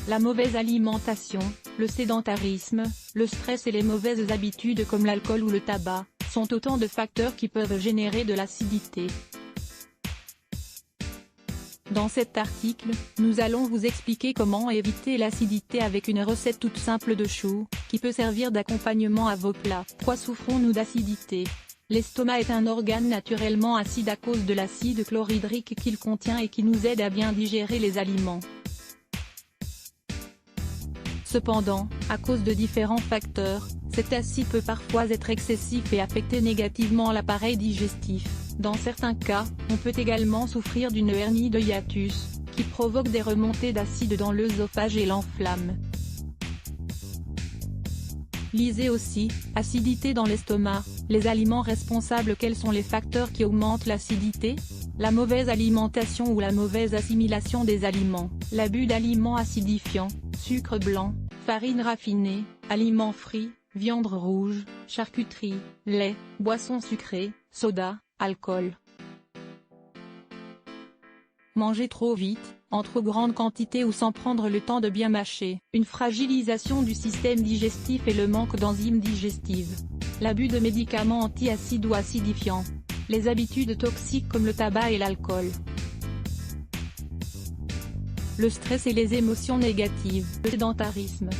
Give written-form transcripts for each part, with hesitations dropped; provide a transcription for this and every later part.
La mauvaise alimentation, le sédentarisme, le stress et les mauvaises habitudes comme l'alcool ou le tabac, sont autant de facteurs qui peuvent générer de l'acidité. Dans cet article, nous allons vous expliquer comment éviter l'acidité avec une recette toute simple de chou, qui peut servir d'accompagnement à vos plats. Pourquoi souffrons-nous d'acidité? L'estomac est un organe naturellement acide à cause de l'acide chlorhydrique qu'il contient et qui nous aide à bien digérer les aliments. Cependant, à cause de différents facteurs, cet acide peut parfois être excessif et affecter négativement l'appareil digestif. Dans certains cas, on peut également souffrir d'une hernie de hiatus, qui provoque des remontées d'acide dans l'œsophage et l'enflamme. Lisez aussi, acidité dans l'estomac, les aliments responsables. Quels sont les facteurs qui augmentent l'acidité? La mauvaise alimentation ou la mauvaise assimilation des aliments, l'abus d'aliments acidifiants, sucre blanc, farine raffinée, aliments frits, viande rouge, charcuterie, lait, boissons sucrées, soda, alcool. Manger trop vite, en trop grande quantité ou sans prendre le temps de bien mâcher. Une fragilisation du système digestif et le manque d'enzymes digestives. L'abus de médicaments anti-acides ou acidifiants. Les habitudes toxiques comme le tabac et l'alcool. Le stress et les émotions négatives. Le sédentarisme.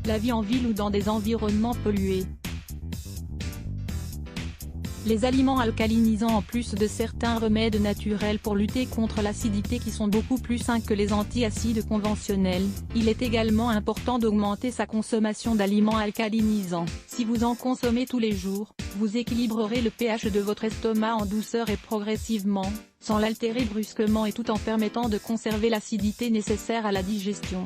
La vie en ville ou dans des environnements pollués. Les aliments alcalinisants. En plus de certains remèdes naturels pour lutter contre l'acidité qui sont beaucoup plus sains que les antiacides conventionnels, il est également important d'augmenter sa consommation d'aliments alcalinisants. Si vous en consommez tous les jours, vous équilibrerez le pH de votre estomac en douceur et progressivement, sans l'altérer brusquement et tout en permettant de conserver l'acidité nécessaire à la digestion.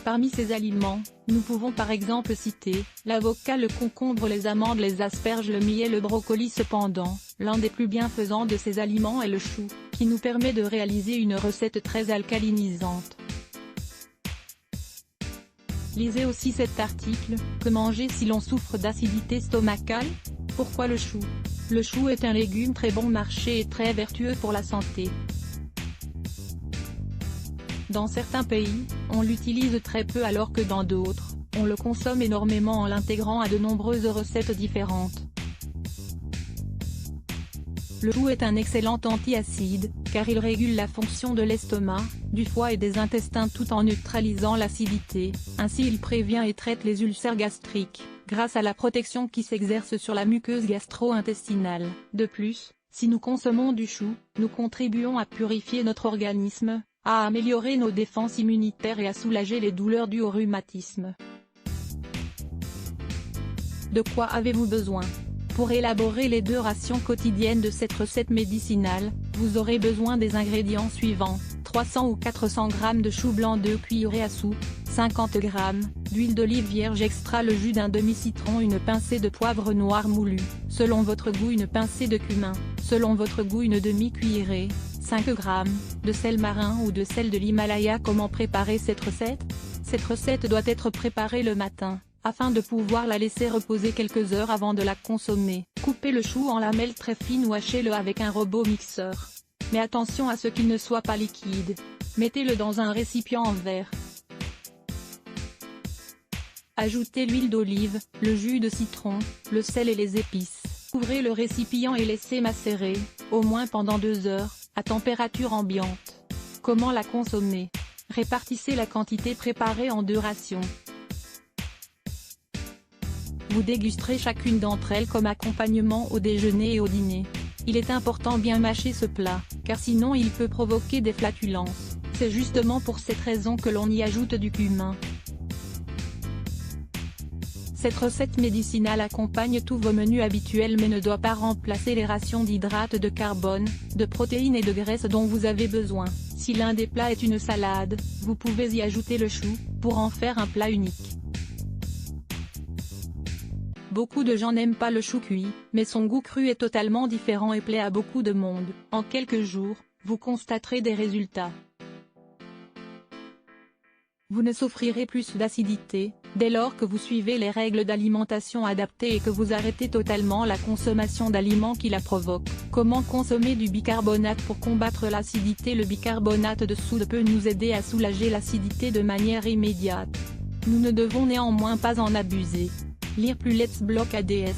Parmi ces aliments, nous pouvons par exemple citer, l'avocat, le concombre, les amandes, les asperges, le millet, le brocoli. Cependant, l'un des plus bienfaisants de ces aliments est le chou, qui nous permet de réaliser une recette très alcalinisante. Lisez aussi cet article, que manger si l'on souffre d'acidité stomacale? Pourquoi le chou? Le chou est un légume très bon marché et très vertueux pour la santé. Dans certains pays, on l'utilise très peu alors que dans d'autres, on le consomme énormément en l'intégrant à de nombreuses recettes différentes. Le chou est un excellent antiacide, car il régule la fonction de l'estomac, du foie et des intestins tout en neutralisant l'acidité. Ainsi il prévient et traite les ulcères gastriques, grâce à la protection qui s'exerce sur la muqueuse gastro-intestinale. De plus, si nous consommons du chou, nous contribuons à purifier notre organisme, à améliorer nos défenses immunitaires et à soulager les douleurs dues au rhumatisme. De quoi avez-vous besoin? Pour élaborer les 2 rations quotidiennes de cette recette médicinale, vous aurez besoin des ingrédients suivants: 300 ou 400 g de chou blanc, 2 cuillerées à soupe, 50 g d'huile d'olive vierge extra, le jus d'un demi-citron, une pincée de poivre noir moulu, selon votre goût une pincée de cumin, selon votre goût une demi-cuillerée, 5 g de sel marin ou de sel de l'Himalaya. Comment préparer cette recette? Cette recette doit être préparée le matin, afin de pouvoir la laisser reposer quelques heures avant de la consommer. Coupez le chou en lamelles très fines ou hachez-le avec un robot mixeur. Mais attention à ce qu'il ne soit pas liquide. Mettez-le dans un récipient en verre. Ajoutez l'huile d'olive, le jus de citron, le sel et les épices. Couvrez le récipient et laissez macérer, au moins pendant 2 heures, à température ambiante. Comment la consommer? Répartissez la quantité préparée en 2 rations. Vous dégusterez chacune d'entre elles comme accompagnement au déjeuner et au dîner. Il est important bien mâcher ce plat, car sinon il peut provoquer des flatulences. C'est justement pour cette raison que l'on y ajoute du cumin. Cette recette médicinale accompagne tous vos menus habituels mais ne doit pas remplacer les rations d'hydrates de carbone, de protéines et de graisses dont vous avez besoin. Si l'un des plats est une salade, vous pouvez y ajouter le chou, pour en faire un plat unique. Beaucoup de gens n'aiment pas le chou cuit, mais son goût cru est totalement différent et plaît à beaucoup de monde. En quelques jours, vous constaterez des résultats. Vous ne souffrirez plus d'acidité, Dès lors que vous suivez les règles d'alimentation adaptées et que vous arrêtez totalement la consommation d'aliments qui la provoquent. Comment consommer du bicarbonate pour combattre l'acidité? Le bicarbonate de soude peut nous aider à soulager l'acidité de manière immédiate. Nous ne devons néanmoins pas en abuser. Lire plus Let's Block ADS.